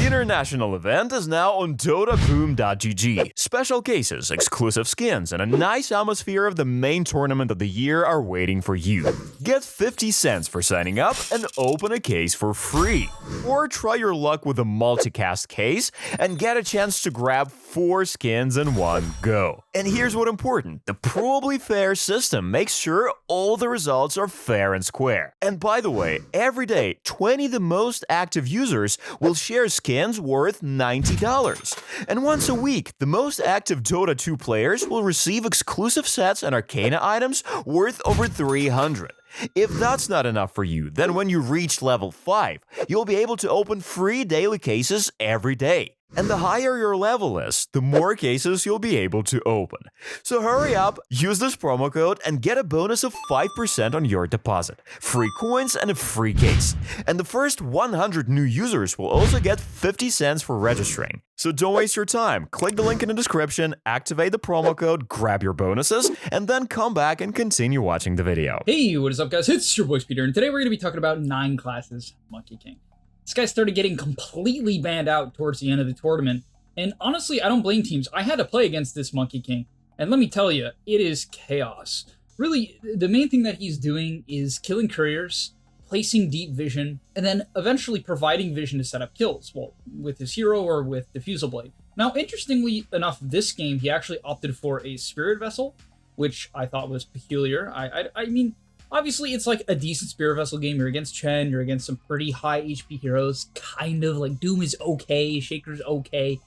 international event is now on dotaboom.gg. Special cases, exclusive skins, and a nice atmosphere of the main tournament of the year are waiting for you. Get 50 cents for signing up and open a case for free. Or try your luck with a multicast case and get a chance to grab 4 skins in one go. And here's what's important, the probably fair system makes sure all the results are fair and square. And by the way, every day, 20 of the most active users will share skins worth $90. And once a week, the most active Dota 2 players will receive exclusive sets and arcana items worth over 300. If that's not enough for you, then when you reach level 5, you'll be able to open free daily cases every day. And the higher your level is, the more cases you'll be able to open. So hurry up, use this promo code and get a bonus of 5% on your deposit, free coins and a free case. And the first 100 new users will also get 50 cents for registering. So don't waste your time, click the link in the description, activate the promo code, grab your bonuses, and then come back and continue watching the video. Hey, what is up guys, it's your boy Peter, and today we're going to be talking about 9 classes Monkey King. This guy started getting completely banned out towards the end of the tournament, and honestly, I don't blame teams. I had to play against this Monkey King, and let me tell you, it is chaos. Really, the main thing that he's doing is killing couriers, placing deep vision, and then eventually providing vision to set up kills, well, with his hero or with Diffusal Blade. Now, interestingly enough, this game, he actually opted for a Spirit Vessel, which I thought was peculiar. I mean, obviously, it's like a decent Spirit Vessel game. You're against Chen, you're against some pretty high HP heroes, kind of like Doom is okay, Shaker's okay.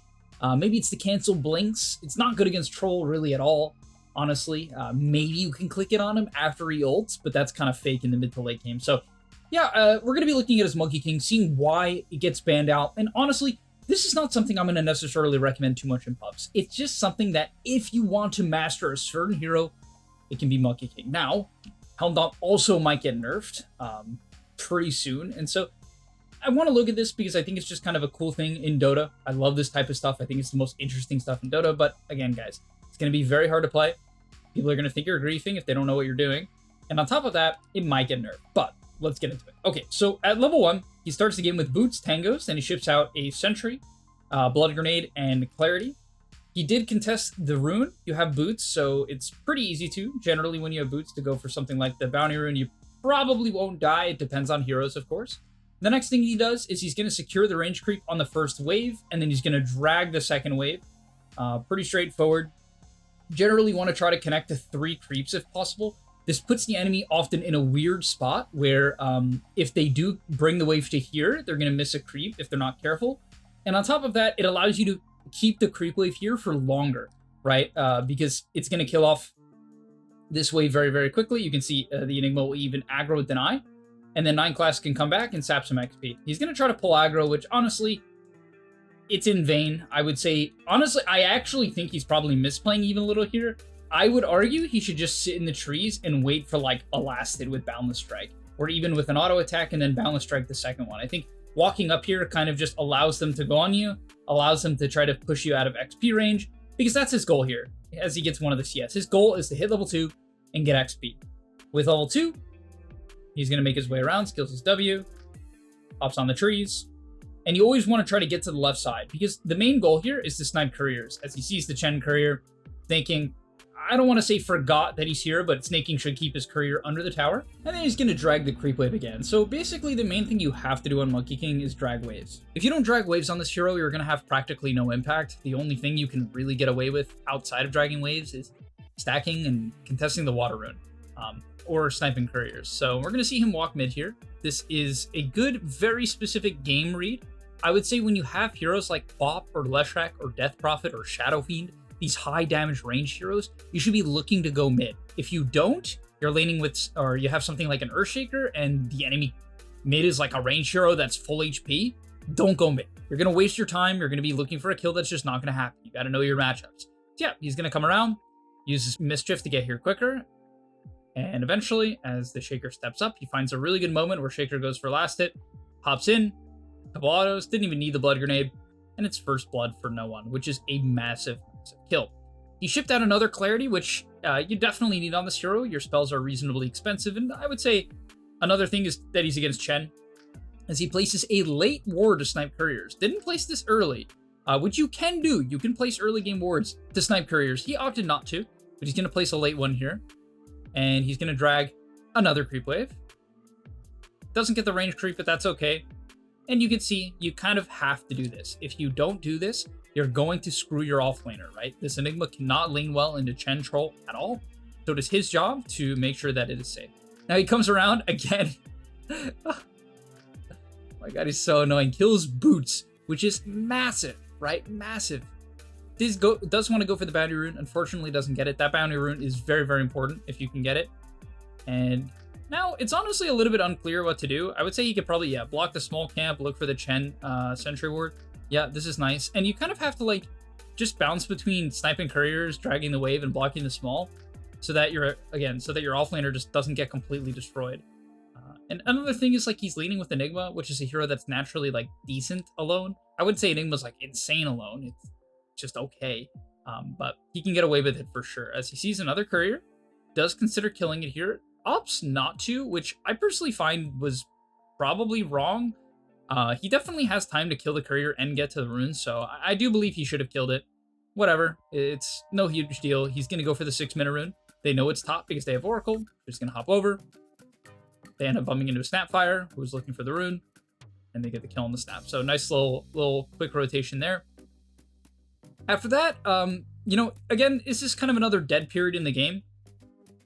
Maybe it's the cancel blinks. It's not good against Troll really at all, honestly. Maybe you can click it on him after he ults, but that's kind of fake in the mid to late game. So yeah, we're going to be looking at his Monkey King, seeing why it gets banned out. And honestly, this is not something I'm going to necessarily recommend too much in pubs. It's just something that if you want to master a certain hero, it can be Monkey King. Now, Helmdom also might get nerfed pretty soon. And so I want to look at this because I think it's just kind of a cool thing in Dota. I love this type of stuff. I think it's the most interesting stuff in Dota. But again, guys, it's going to be very hard to play. People are going to think you're griefing if they don't know what you're doing. And on top of that, it might get nerfed. But let's get into it. Okay, so at level 1, he starts the game with Boots, Tangos, then he ships out a Sentry, Blood Grenade, and Clarity. He did contest the rune. You have Boots, so it's pretty easy to. Generally, when you have Boots, to go for something like the Bounty Rune, you probably won't die. It depends on heroes, of course. The next thing he does is he's going to secure the range creep on the first wave, and then he's going to drag the second wave. Pretty straightforward. Generally want to try to connect to 3 creeps if possible. This puts the enemy often in a weird spot where if they do bring the wave to here, they're going to miss a creep if they're not careful. And on top of that, it allows you to keep the creep wave here for longer, right? Because it's going to kill off this wave very, very quickly. You can see the Enigma will even aggro Deny, and then 9 class can come back and sap some XP. He's going to try to pull aggro, which honestly, it's in vain. I would say, honestly, I actually think he's probably misplaying even a little here. I would argue he should just sit in the trees and wait for like a last hit with Boundless Strike, or even with an auto attack and then Boundless Strike the second one. I think walking up here kind of just allows them to go on you, allows them to try to push you out of XP range, because that's his goal here as he gets one of the CS. His goal is to hit level 2 and get XP. With level 2, he's going to make his way around, skills his W, hops on the trees, and you always want to try to get to the left side, because the main goal here is to snipe couriers. As he sees the Chen courier, thinking, I don't want to say forgot that he's here, but Snaking should keep his courier under the tower. And then he's going to drag the creep wave again. So basically the main thing you have to do on Monkey King is drag waves. If you don't drag waves on this hero, you're going to have practically no impact. The only thing you can really get away with outside of dragging waves is stacking and contesting the water rune, or sniping couriers. So we're going to see him walk mid here. This is a good, very specific game read. I would say when you have heroes like Bop or Leshrac or Death Prophet or Shadow Fiend, these high damage range heroes, you should be looking to go mid. If you don't, you're laning with, or you have something like an Earthshaker and the enemy mid is like a range hero that's full HP, don't go mid. You're going to waste your time. You're going to be looking for a kill that's just not going to happen. You got to know your matchups. So yeah, he's going to come around, use his Mischief to get here quicker. And eventually, as the Shaker steps up, he finds a really good moment where Shaker goes for last hit, hops in, couple autos, didn't even need the Blood Grenade, and it's first blood for no one, which is a massive kill. He shipped out another Clarity, which you definitely need on this hero. Your spells are reasonably expensive, and I would say another thing is that he's against Chen. as he places a late ward to snipe couriers. Didn't place this early, which you can do. You can place early game wards to snipe couriers. He opted not to, but he's going to place a late one here. And he's going to drag another creep wave. Doesn't get the range creep, but that's okay. And you can see, you kind of have to do this. If you don't do this, you're going to screw your offlaner, right? This Enigma cannot lane well into Chen Troll at all. So it is his job to make sure that it is safe. Now he comes around again. Oh my god, he's so annoying. Kills Boots, which is massive, right? Massive. Does want to go for the bounty rune. Unfortunately, doesn't get it. That bounty rune is very, very important if you can get it. And now it's honestly a little bit unclear what to do. I would say he could probably, block the small camp, look for the Chen sentry ward. Yeah, this is nice. And you kind of have to like just bounce between sniping couriers, dragging the wave, and blocking the small, so that your offlaner just doesn't get completely destroyed. And another thing is like he's leading with Enigma, which is a hero that's naturally like decent alone. I wouldn't say Enigma's like insane alone. It's just okay. But he can get away with it for sure. As he sees another courier, does consider killing it here. Opts not to, which I personally find was probably wrong. He definitely has time to kill the courier and get to the runes, so I do believe he should have killed it. Whatever, it's no huge deal. He's going to go for the 6-minute rune. They know it's top because they have Oracle. They're just going to hop over. They end up bumping into a Snapfire, who's looking for the rune, and they get the kill on the Snap. So nice little quick rotation there. After that, again, this is kind of another dead period in the game.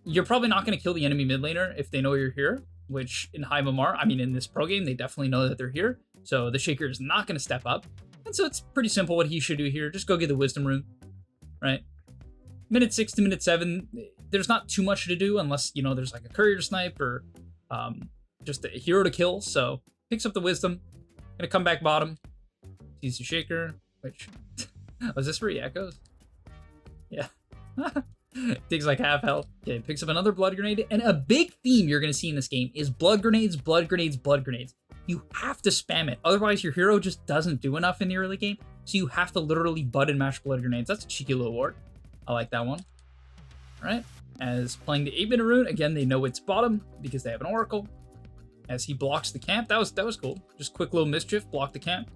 You're probably not going to kill the enemy mid laner if they know you're here, which in High Mamar, in this pro game, they definitely know that they're here. So the Shaker is not going to step up. And so it's pretty simple what he should do here. Just go get the Wisdom Rune, right? Minute 6 to minute 7, there's not too much to do unless, there's like a courier to snipe or just a hero to kill. So picks up the Wisdom, gonna come back bottom, sees the Shaker, which, was this for echoes? Yeah. Takes like half health. Okay, picks up another blood grenade. And a big theme you're going to see in this game is blood grenades, blood grenades, blood grenades. You have to spam it. Otherwise, your hero just doesn't do enough in the early game. So you have to literally button mash blood grenades. That's a cheeky little ward. I like that one. All right. As playing the 8-minute rune, again, they know it's bottom because they have an Oracle. As he blocks the camp. That was cool. Just quick little mischief. Block the camp.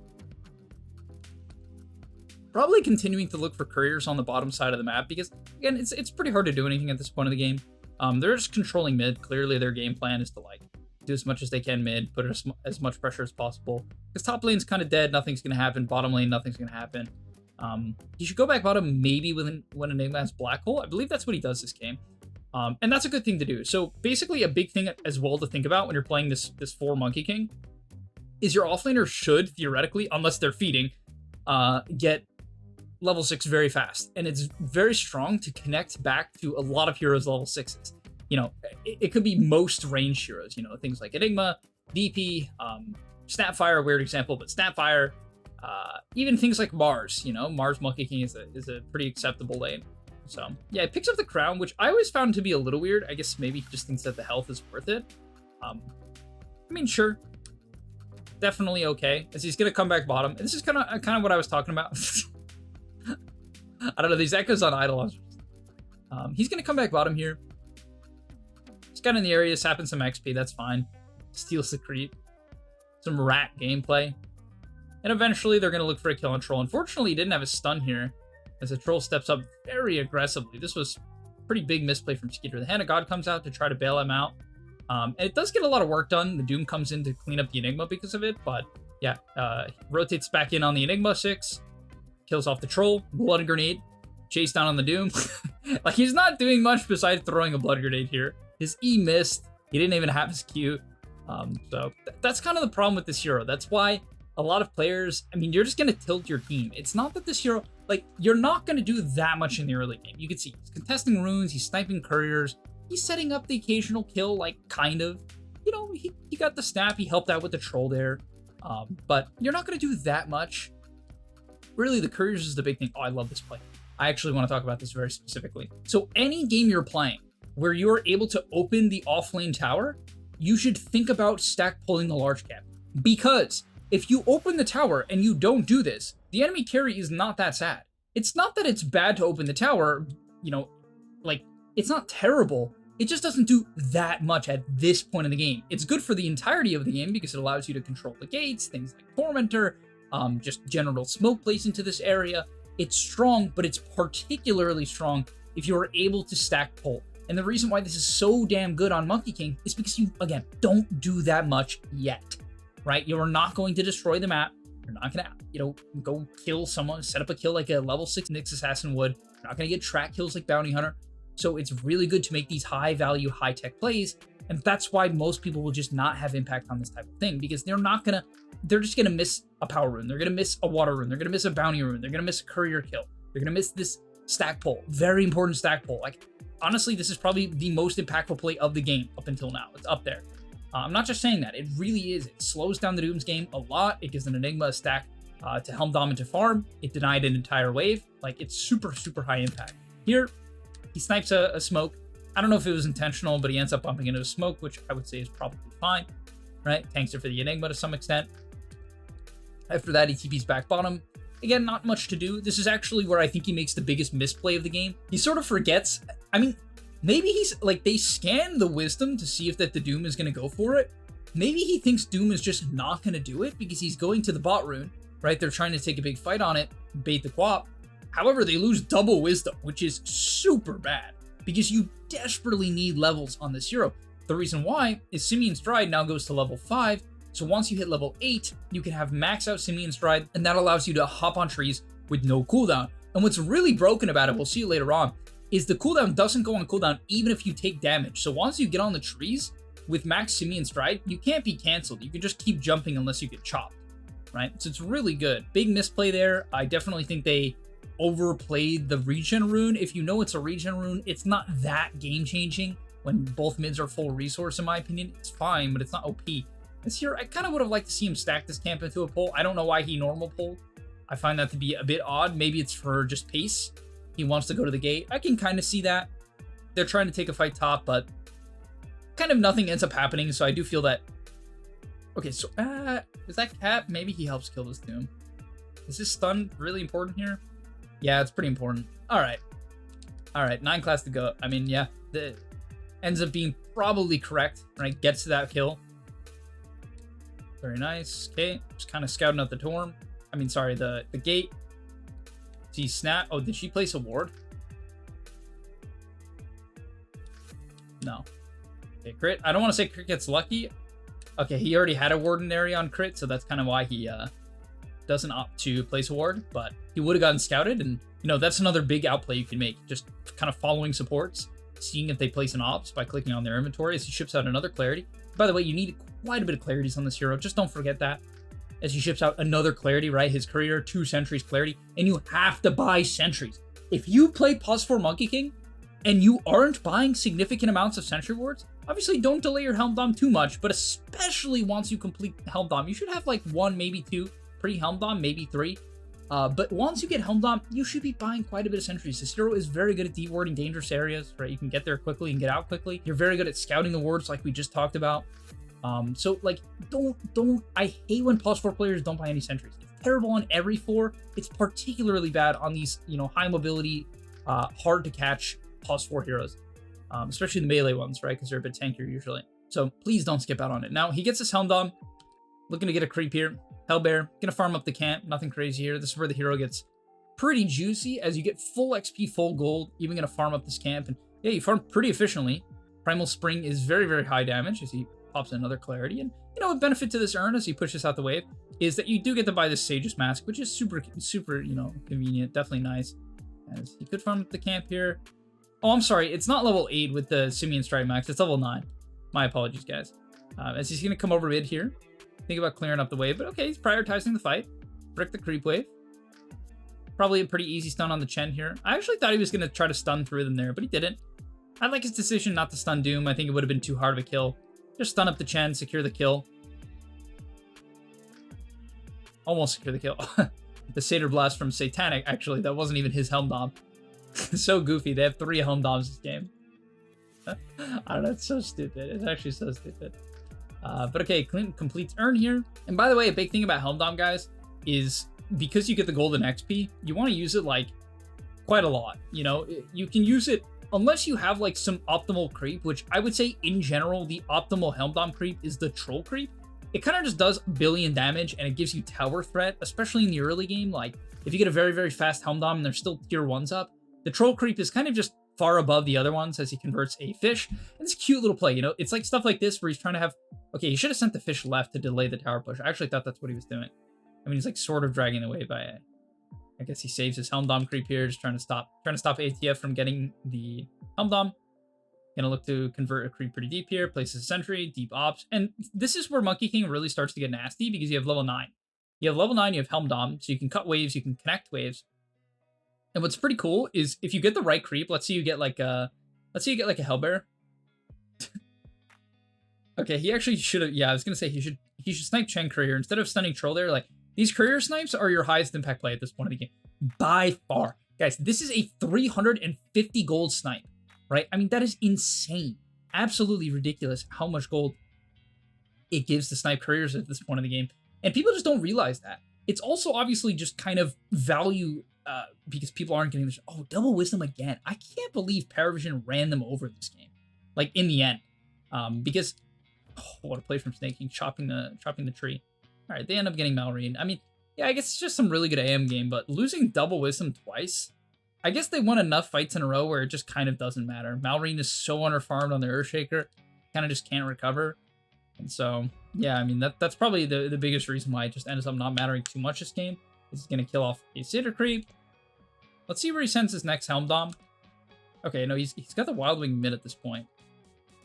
Probably continuing to look for couriers on the bottom side of the map because, again, it's pretty hard to do anything at this point of the game. They're just controlling mid. Clearly, their game plan is to like do as much as they can mid, put as much pressure as possible. Because top lane's kind of dead, nothing's going to happen. Bottom lane, nothing's going to happen. He should go back bottom maybe when Enigma has Black Hole. I believe that's what he does this game. And that's a good thing to do. So basically, a big thing as well to think about when you're playing this 4 Monkey King is your offlaner should, theoretically, unless they're feeding, get level 6 very fast, and it's very strong to connect back to a lot of heroes level 6s. It could be most ranged heroes, things like Enigma, DP, Snapfire, weird example, but Snapfire, even things like Mars, Mars Monkey King is a pretty acceptable lane. So yeah, it picks up the crown, which I always found to be a little weird. I guess maybe he just thinks that the health is worth it. Sure, definitely okay, as he's gonna come back bottom. And this is kind of what I was talking about. I don't know, these echoes on idle. He's going to come back bottom here. He's got in the area, sapping some XP, that's fine. Steals the creep. Some rat gameplay. And eventually they're going to look for a kill on Troll. Unfortunately, he didn't have a stun here, as the Troll steps up very aggressively. This was pretty big misplay from Skeeter. The Hand of God comes out to try to bail him out. And it does get a lot of work done. The Doom comes in to clean up the Enigma because of it. But yeah, rotates back in on the Enigma 6. Kills off the Troll, blood grenade, chase down on the Doom. Like, he's not doing much besides throwing a blood grenade here. His E missed. He didn't even have his Q. So that's kind of the problem with this hero. That's why a lot of players, you're just going to tilt your team. It's not that this hero, you're not going to do that much in the early game. You can see he's contesting runes, he's sniping couriers, he's setting up the occasional kill, kind of. He got the snap, he helped out with the Troll there. But you're not going to do that much. Really, the couriers is the big thing. Oh, I love this play. I actually want to talk about this very specifically. So any game you're playing where you're able to open the offlane tower, you should think about stack pulling the large cap. Because if you open the tower and you don't do this, the enemy carry is not that sad. It's not that it's bad to open the tower, it's not terrible, it just doesn't do that much at this point in the game. It's good for the entirety of the game because it allows you to control the gates, things like Tormentor, just general smoke plays into this area. It's strong, but it's particularly strong if you're able to stack pull. And the reason why this is so damn good on Monkey King is because you, again, don't do that much yet, right? You're not going to destroy the map. You're not going to, go kill someone, set up a kill like a level 6 Nyx Assassin would. You're not going to get track kills like Bounty Hunter. So it's really good to make these high value, high tech plays. And that's why most people will just not have impact on this type of thing, because they're just going to miss a power rune. They're going to miss a water rune. They're going to miss a bounty rune. They're going to miss a courier kill. They're going to miss this stack pull. Very important stack pull. Like, honestly, this is probably the most impactful play of the game up until now. It's up there. I'm not just saying that. It really is. It slows down the Doom's game a lot. It gives an Enigma a stack to Helm Dom and to farm. It denied an entire wave. Like, it's super, super high impact. Here, he snipes a smoke. I don't know if it was intentional, but he ends up bumping into a smoke, which I would say is probably fine, right? Tanks are for the Enigma to some extent. After that, he TP's back bottom. Again, not much to do. This is actually where I think he makes the biggest misplay of the game. He sort of forgets. I mean, maybe he's like, they scan the wisdom to see if that the Doom is going to go for it. Maybe he thinks Doom is just not going to do it because he's going to the bot rune, right? They're trying to take a big fight on it, bait the quap. However, they lose double wisdom, which is super bad because you desperately need levels on this hero. The reason why is Simian Stride now goes to level 5. So once you hit level 8, you can have max out Simian Stride, and that allows you to hop on trees with no cooldown. And what's really broken about it, we'll see it later on, is the cooldown doesn't go on cooldown even if you take damage. So once you get on the trees with max Simian Stride, you can't be canceled. You can just keep jumping unless you get chopped, right? So it's really good. Big misplay there. I definitely think they overplayed the regen rune. If you know it's a regen rune, it's not that game-changing when both mids are full resource, in my opinion. It's fine, but it's not OP. This here, I kind of would have liked to see him stack this camp into a pull. I don't know why he normal pulled. I find that to be a bit odd. Maybe it's for just pace. He wants to go to the gate. I can kind of see that. They're trying to take a fight top, but kind of nothing ends up happening, so I do feel that... Okay, so, is that Cap? Maybe he helps kill this Doom. Is this stun really important here? Yeah, it's pretty important. Alright. Alright, 9 class to go. I mean, yeah, ends up being probably correct, right? Gets to that kill. Very nice. Okay, just kind of scouting out the Torm. I mean, sorry, the gate. Did he snap? Oh, did she place a ward? No. Okay, crit. I don't want to say crit gets lucky. Okay, he already had a warden area on crit, so that's kind of why he doesn't opt to place a ward, but he would have gotten scouted, and, that's another big outplay you can make. Just kind of following supports, seeing if they place an ops by clicking on their inventory as he ships out another clarity. By the way, you need quite a bit of clarities on this hero. Just don't forget that. As he ships out another clarity, right? His courier, 2 sentries clarity, and you have to buy sentries. If you play +4 Monkey King and you aren't buying significant amounts of sentry wards, obviously don't delay your Helm Dom too much, but especially once you complete Helm Dom, you should have like 1, maybe 2 pre-Helm Dom, maybe 3. But once you get Helm Dom, you should be buying quite a bit of sentries. This hero is very good at dewarding dangerous areas, right? You can get there quickly and get out quickly. You're very good at scouting the wards like we just talked about. So like, I hate when +4 players don't buy any sentries. It's terrible on every 4. It's particularly bad on these, high mobility, hard to catch +4 heroes, especially the melee ones, right? Because they're a bit tankier usually. So please don't skip out on it. Now he gets his Helm Dom, looking to get a creep here. Hellbear, gonna farm up the camp, nothing crazy here. This is where the hero gets pretty juicy as you get full XP, full gold, even gonna farm up this camp. And yeah, you farm pretty efficiently. Primal Spring is very, very high damage as he pops another clarity. And a benefit to this urn as he pushes out the wave is that you do get to buy this Sage's Mask, which is super, super, convenient, definitely nice. As he could farm up the camp here. Oh, I'm sorry, it's not level 8 with the Simian Strike Max, it's level 9. My apologies, guys. As he's gonna come over mid here. Think about clearing up the wave, but okay, he's prioritizing the fight. Brick the creep wave. Probably a pretty easy stun on the Chen here. I actually thought he was going to try to stun through them there, but he didn't. I like his decision not to stun Doom. I think it would have been too hard of a kill. Just stun up the Chen, secure the kill. Almost secure the kill. The Satyr Blast from Satanic, actually, that wasn't even his Helm Dom. So goofy. They have 3 Helm Doms this game. I don't know, it's so stupid. It's actually so stupid. But okay, Clint completes Urn here. And by the way, a big thing about Helm Dom, guys, is because you get the golden XP, you want to use it like quite a lot. You can use it unless you have like some optimal creep, which I would say in general, the optimal Helm Dom creep is the Troll creep. It kind of just does a billion damage and it gives you tower threat, especially in the early game. Like if you get a very, very fast Helm Dom and there's still tier 1s up, the Troll creep is kind of just far above the other ones as he converts a fish. And it's a cute little play, you know? It's like stuff like this where he's trying to have... Okay, he should have sent the fish left to delay the tower push. I actually thought that's what he was doing. I mean, he's like sort of dragging away by... I guess he saves his Helm Dom creep here, just trying to stop ATF from getting the Helm Dom. Gonna look to convert a creep pretty deep here, places a sentry, deep ops. And this is where Monkey King really starts to get nasty because you have level 9. You have level 9, you have Helm Dom, so you can cut waves, you can connect waves. And what's pretty cool is if you get the right creep, let's say you get like a Hellbear. Okay, he actually should have, yeah, I was gonna say he should snipe Chen Courier instead of stunning Troll there. Like, these Courier snipes are your highest impact play at this point of the game. By far. Guys, this is a 350 gold snipe, right? I mean, that is insane. Absolutely ridiculous how much gold it gives to snipe Couriers at this point of the game. And people just don't realize that. It's also obviously just kind of value because people aren't getting this. Oh, double wisdom again. I can't believe Paravision ran them over this game. Like, in the end. Because, oh, what a play from Snake King, chopping the tree. All right, they end up getting Malrine. I mean, yeah, I guess it's just some really good AM game, but losing double wisdom twice, I guess they won enough fights in a row where it just kind of doesn't matter. Malrine is so underfarmed on the Earthshaker, kind of just can't recover. And so, yeah, I mean, that's probably the biggest reason why it just ends up not mattering too much this game. He's going to kill off a Cinder Creep. Let's see where he sends his next Helm Dom. Okay, no, he's got the Wild Wing mid at this point.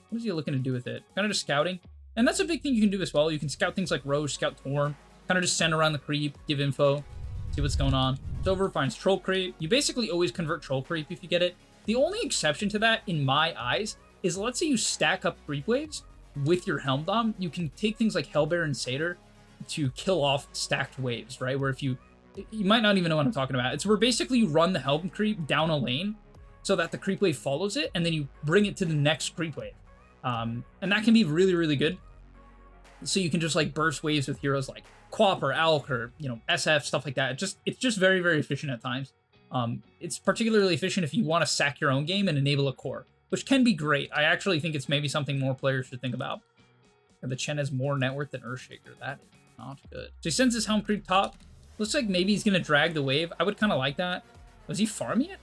What is he looking to do with it? Kind of just scouting. And that's a big thing you can do as well. You can scout things like Roche, scout Torm, kind of just send around the creep, give info, see what's going on. Silver finds Troll Creep. You basically always convert Troll Creep if you get it. The only exception to that, in my eyes, is let's say you stack up creep waves with your Helm Dom. You can take things like Hellbear and Satyr to kill off stacked waves, right? Where if you might not even know what I'm talking about. It's where basically you run the Helm Creep down a lane so that the creep wave follows it, and then you bring it to the next creep wave. And that can be really, really good. So you can just like burst waves with heroes like Quap or Alk or, you know, SF, stuff like that. It's just very, very efficient at times. It's particularly efficient if you want to sack your own game and enable a core, which can be great. I actually think it's maybe something more players should think about. And the Chen has more net worth than Earthshaker. That is not good. So he sends his Helm Creep top. Looks like maybe he's going to drag the wave. I would kind of like that. Was he farming it?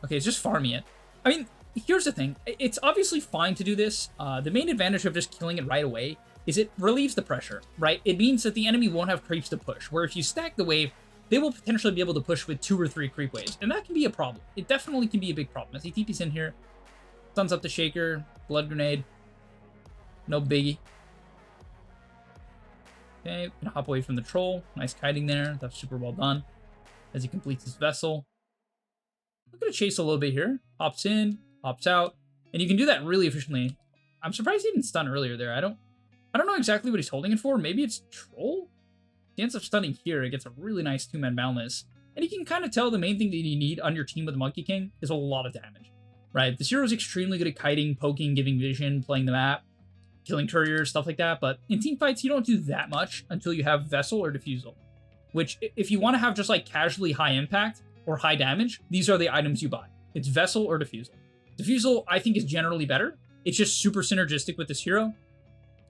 Okay, he's just farming it. I mean, here's the thing. It's obviously fine to do this. The main advantage of just killing it right away is it relieves the pressure, right? It means that the enemy won't have creeps to push, where if you stack the wave, they will potentially be able to push with 2 or 3 creep waves, and that can be a problem. It definitely can be a big problem. As he TP's in here, stuns up the Shaker, Blood Grenade, no biggie. Okay, gonna hop away from the Troll. Nice kiting there. That's super well done. As he completes his Vessel. I'm gonna chase a little bit here. Hops in, hops out, and you can do that really efficiently. I'm surprised he didn't stun earlier there. I don't know exactly what he's holding it for. Maybe it's Troll? He ends up stunning here. It gets a really nice 2-man boundless. And you can kind of tell the main thing that you need on your team with Monkey King is a lot of damage, right? This hero is extremely good at kiting, poking, giving vision, playing the map, killing couriers, stuff like that. But in team fights, you don't do that much until you have Vessel or Diffusal, which if you want to have just like casually high impact or high damage, these are the items you buy. It's Vessel or Diffusal. Diffusal, I think, is generally better. It's just super synergistic with this hero.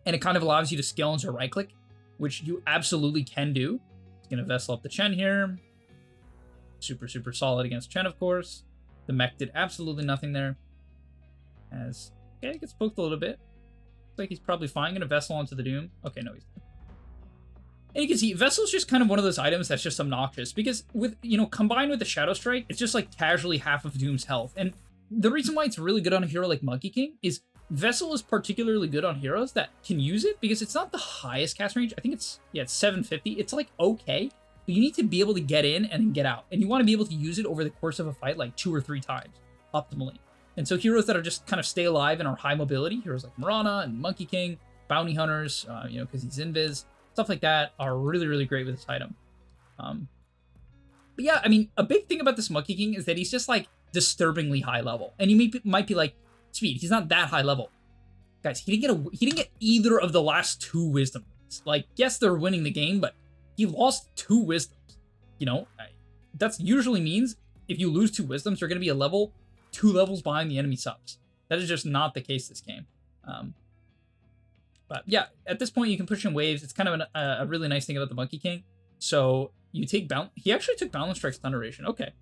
And it kind of allows you to scale into right click, which you absolutely can do. He's going to Vessel up the Chen here. Super, super solid against Chen, of course. The mech did absolutely nothing there. As, okay, gets poked a little bit. Looks like he's probably fine. Going to Vessel onto the Doom. Okay, no, he's not. And you can see, Vessel's just kind of one of those items that's just obnoxious. Because, with, you know, combined with the Shadow Strike, it's just like casually half of Doom's health. And the reason why it's really good on a hero like Monkey King is Vessel is particularly good on heroes that can use it because it's not the highest cast range. I think it's 750. It's like okay, but you need to be able to get in and then get out. And you want to be able to use it over the course of a fight like 2 or 3 times, optimally. And so heroes that are just kind of stay alive and are high mobility, heroes like Mirana and Monkey King, Bounty Hunters, you know, because he's invis, stuff like that are really, really great with this item. But yeah, I mean, a big thing about this Monkey King is that he's just like disturbingly high level. And you might be like, Speed, he's not that high level. Guys, he didn't get either of the last 2 wisdoms. Like, yes, they're winning the game, but he lost 2 wisdoms. You know, that's usually means if you lose 2 wisdoms, you're going to be a level 2 levels behind the enemy subs. That is just not the case this game. But yeah, at this point you can push in waves. It's kind of a really nice thing about the Monkey King. So you take he actually took Balance Strike's stun duration. Okay,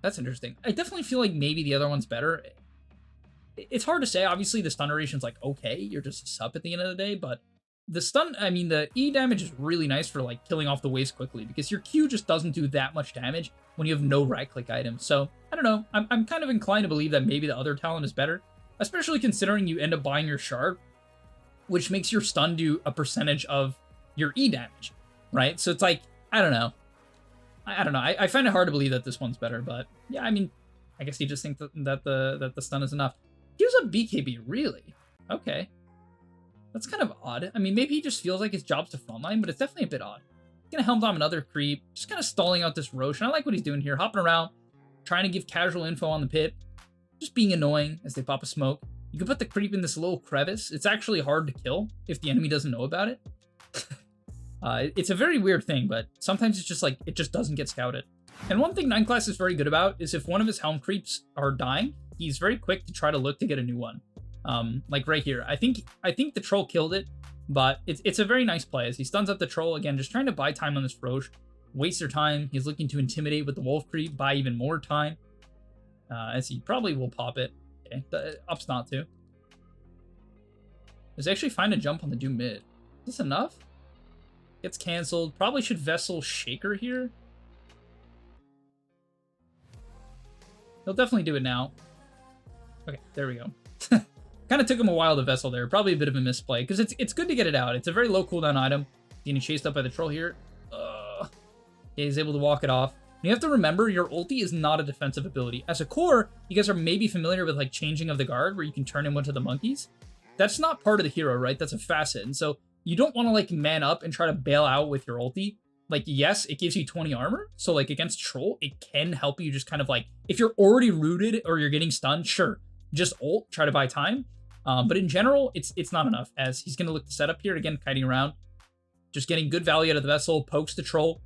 that's interesting. I definitely feel like maybe the other one's better. It's hard to say. Obviously the stun duration's like okay, you're just a sub at the end of the day, but the stun, I mean, the E damage is really nice for like killing off the waves quickly because your Q just doesn't do that much damage when you have no right-click items. So I don't know. I'm kind of inclined to believe that maybe the other talent is better, especially considering you end up buying your shard, which makes your stun do a percentage of your E damage, right? So it's like, I don't know. I don't know. I find it hard to believe that this one's better, but yeah, I mean, I guess you just think that the stun is enough. Gives up BKB, really? Okay. That's kind of odd. I mean, maybe he just feels like his job's to frontline, but it's definitely a bit odd. He's gonna helm bomb another creep, just kind of stalling out this Roche. And I like what he's doing here, hopping around, trying to give casual info on the pit, just being annoying as they pop a smoke. You can put the creep in this little crevice. It's actually hard to kill if the enemy doesn't know about it. It's a very weird thing, but sometimes it's just like, it just doesn't get scouted. And one thing 9 Class is very good about is if one of his helm creeps are dying, he's very quick to try to look to get a new one. Like right here, I think the troll killed it, but it's a very nice play as he stuns up the troll again, just trying to buy time on this Roche, waste their time. He's looking to intimidate with the wolf creep, buy even more time, as he probably will pop it. Okay, opts not to. There's actually find a jump on the Doom mid. Is this enough? Gets canceled. Probably should Vessel Shaker here. He'll definitely do it now. Okay, there we go. Kind of took him a while to Vessel there. Probably a bit of a misplay, because it's good to get it out. It's a very low cooldown item. Getting chased up by the troll here. Yeah, he's able to walk it off. And you have to remember, your ulti is not a defensive ability. As a core, you guys are maybe familiar with like changing of the guard, where you can turn him into the monkeys. That's not part of the hero, right? That's a facet. And so you don't want to like man up and try to bail out with your ulti. Like, yes, it gives you 20 armor. So like against troll, it can help you just kind of like, if you're already rooted or you're getting stunned, sure, just ult, try to buy time. But in general, it's not enough, as he's going to look to set up here, again, kiting around. Just getting good value out of the Vessel, pokes the troll.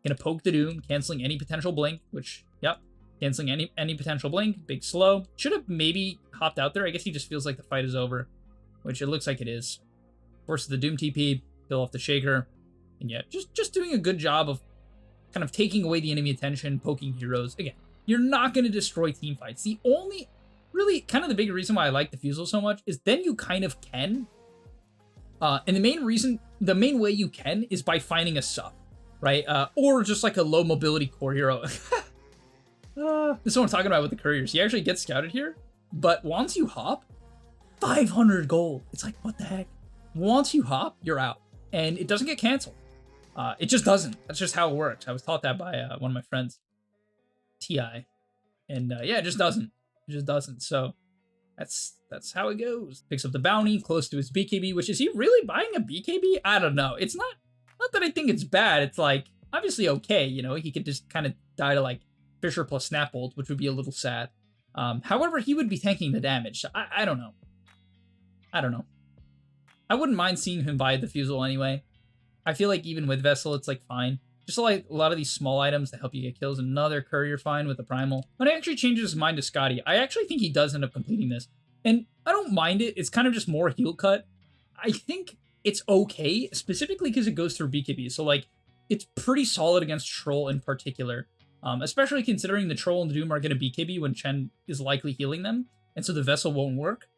Going to poke the Doom, canceling any potential blink, which, yep, canceling any potential blink. Big slow. Should have maybe hopped out there. I guess he just feels like the fight is over, which it looks like it is. Forces the Doom TP, kill off the Shaker. And yeah, just doing a good job of kind of taking away the enemy attention, poking heroes. Again, you're not going to destroy team fights. The only... really, kind of the big reason why I like the Fusel so much is then you kind of can. And the main way you can is by finding a sub, right? Or just like a low mobility core hero. This is what I'm talking about with the couriers. He actually gets scouted here, but once you hop, 500 gold. It's like, what the heck? Once you hop, you're out. And it doesn't get canceled. It just doesn't. That's just how it works. I was taught that by one of my friends, TI. And yeah, it just doesn't. It just doesn't. So that's how it goes. Picks up the bounty close to his BKB, which is he really buying a BKB? I don't know. It's not that I think it's bad. It's like obviously okay, you know, he could just kind of die to like Fisher plus Snap Bolt, which would be a little sad. However, he would be tanking the damage. So I don't know. I don't know. I wouldn't mind seeing him buy the Fusel anyway. I feel like even with Vessel, it's like fine. Just like a lot of these small items that help you get kills. Another courier find with the Primal. But he actually changes his mind to Scotty. I actually think he does end up completing this. And I don't mind it. It's kind of just more heal cut. I think it's okay, specifically because it goes through BKB. So like, it's pretty solid against Troll in particular. Especially considering the Troll and the Doom are going to BKB when Chen is likely healing them. And so the Vessel won't work.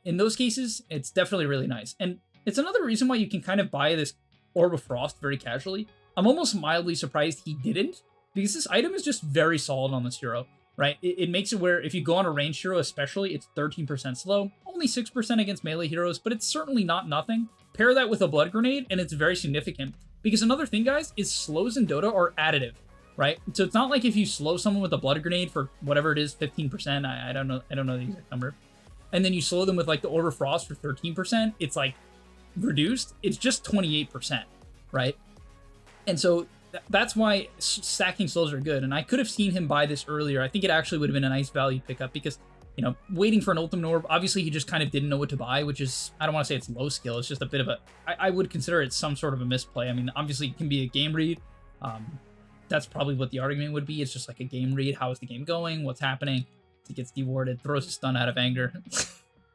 In those cases, it's definitely really nice. And it's another reason why you can kind of buy this Orb of Frost very casually. I'm almost mildly surprised he didn't, because this item is just very solid on this hero, right? It makes it where if you go on a ranged hero especially, it's 13% slow, only 6% against melee heroes, but it's certainly not nothing. Pair that with a Blood Grenade, and it's very significant. Because another thing, guys, is slows in Dota are additive, right? So it's not like if you slow someone with a Blood Grenade for whatever it is, 15%, I don't know the exact number, and then you slow them with like the Orb of Frost for 13%, it's like reduced, it's just 28%, right? And so that's why stacking slows are good. And I could have seen him buy this earlier. I think it actually would have been a nice value pickup because, you know, waiting for an ultimate orb, obviously he just kind of didn't know what to buy, which is, I don't want to say it's low skill. It's just a bit of I would consider it some sort of a misplay. I mean, obviously it can be a game read. That's probably what the argument would be. It's just like a game read. How is the game going? What's happening? He gets dewarded, throws a stun out of anger.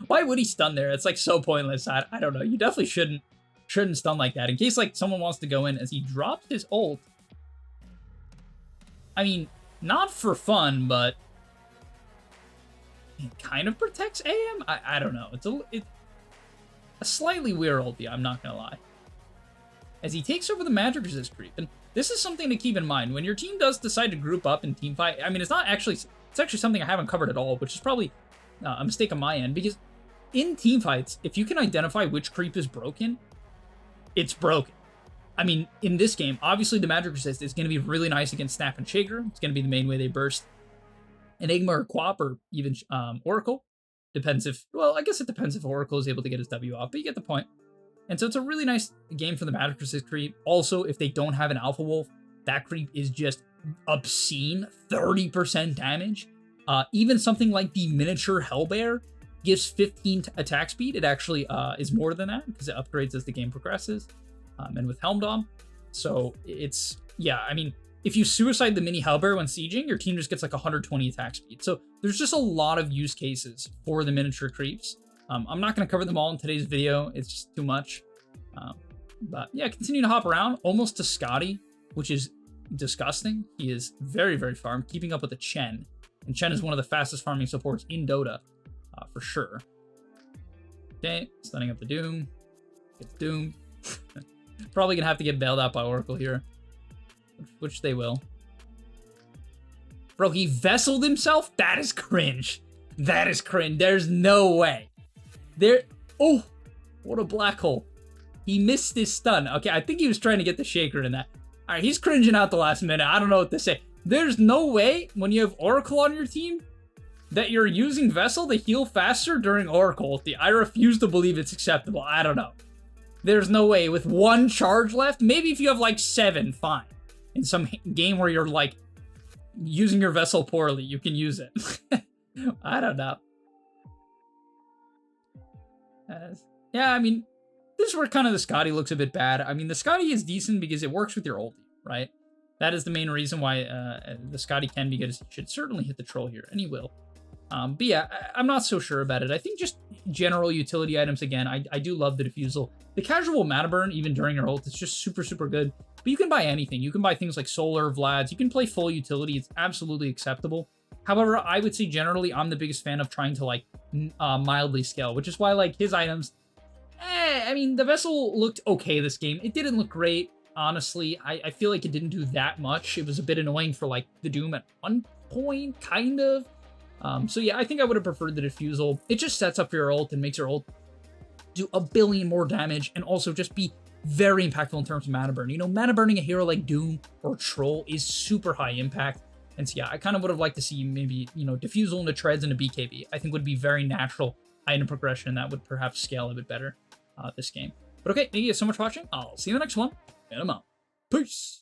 Why would he stun there? It's like so pointless. I don't know. You definitely shouldn't stun like that. In case like someone wants to go in as he drops his ult. I mean, not for fun, but it kind of protects AM. I don't know. It's a slightly weird ulti, I'm not gonna lie. As he takes over the magic resist creep, and this is something to keep in mind when your team does decide to group up in team fight. I mean, it's actually something I haven't covered at all, which is probably a mistake on my end, because in team fights, if you can identify which creep is broken, it's broken. I mean, in this game, obviously the magic resist is going to be really nice against Snap and Shaker. It's going to be the main way they burst. Enigma or Quap or even Oracle. Depends if, well, I guess it depends if Oracle is able to get his W off, but you get the point. And so it's a really nice game for the magic resist creep. Also, if they don't have an Alpha Wolf, that creep is just obscene, 30% damage. Even something like the miniature Hellbear gives 15 attack speed. It actually is more than that because it upgrades as the game progresses. And with Helm Dom. So it's, yeah, I mean, if you suicide the mini Hellbear when sieging, your team just gets like 120 attack speed. So there's just a lot of use cases for the miniature creeps. I'm not going to cover them all in today's video. It's just too much. But yeah, continue to hop around almost to Scotty, which is disgusting. He is very, very farmed, keeping up with the Chen. And Chen is one of the fastest farming supports in Dota, for sure. Okay, stunning up the Doom. Gets Doom. Probably going to have to get bailed out by Oracle here, which they will. Bro, he vesseled himself? That is cringe. That is cringe. There's no way. Oh, what a black hole. He missed his stun. Okay, I think he was trying to get the Shaker in that. All right, he's cringing out the last minute. I don't know what to say. There's no way when you have Oracle on your team that you're using Vessel to heal faster during Oracle ulti. I refuse to believe it's acceptable. I don't know. There's no way with one charge left. Maybe if you have like 7, fine. In some game where you're like using your Vessel poorly, you can use it. I don't know. Yeah, I mean, this is where kind of the Scotty looks a bit bad. I mean, the Scotty is decent because it works with your ulti, right? That is the main reason why the Scotty can be good. He should certainly hit the troll here, and he will. But yeah, I'm not so sure about it. I think just general utility items, again, I do love the Diffusal. The casual mana burn, even during your ult, it's just super, super good. But you can buy anything. You can buy things like Solar, Vlad's. You can play full utility. It's absolutely acceptable. However, I would say generally, I'm the biggest fan of trying to like mildly scale, which is why like his items, I mean, the Vessel looked okay this game. It didn't look great. Honestly, I feel like it didn't do that much. It was a bit annoying for like the Doom at one point, kind of. So yeah, I think I would have preferred the Diffusal. It just sets up your ult and makes your ult do a billion more damage and also just be very impactful in terms of mana burn. You know, mana burning a hero like Doom or Troll is super high impact. And so yeah, I kind of would have liked to see maybe, you know, Diffusal into Treads into BKB. I think would be very natural item progression that would perhaps scale a bit better this game. But okay, thank you guys so much for watching. I'll see you in the next one. And I'm out. Peace.